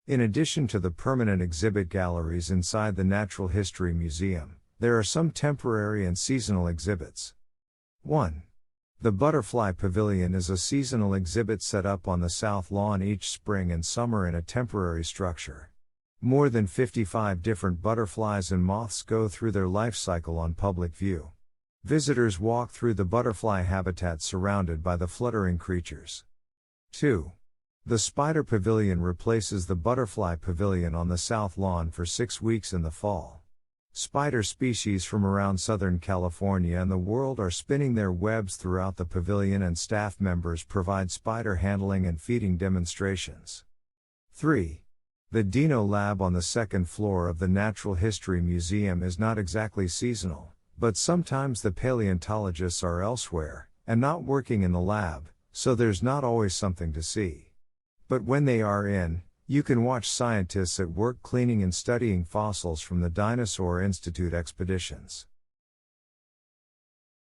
In addition to the permanent exhibit galleries inside the Natural History Museum, there are some temporary and seasonal exhibits. 1. The Butterfly Pavilion is a seasonal exhibit set up on the South Lawn each spring and summer in a temporary structure. More than 55 different butterflies and moths go through their life cycle on public view. Visitors walk through the butterfly habitat surrounded by the fluttering creatures. 2. The Spider Pavilion replaces the Butterfly Pavilion on the South Lawn for 6 weeks in the fall. Spider species from around Southern California and the world are spinning their webs throughout the pavilion, and staff members provide spider handling and feeding demonstrations. 3. The Dino Lab on the second floor of the Natural History Museum is not exactly seasonal, but sometimes the paleontologists are elsewhere, and not working in the lab, so there's not always something to see. But when they are in, you can watch scientists at work cleaning and studying fossils from the Dinosaur Institute expeditions.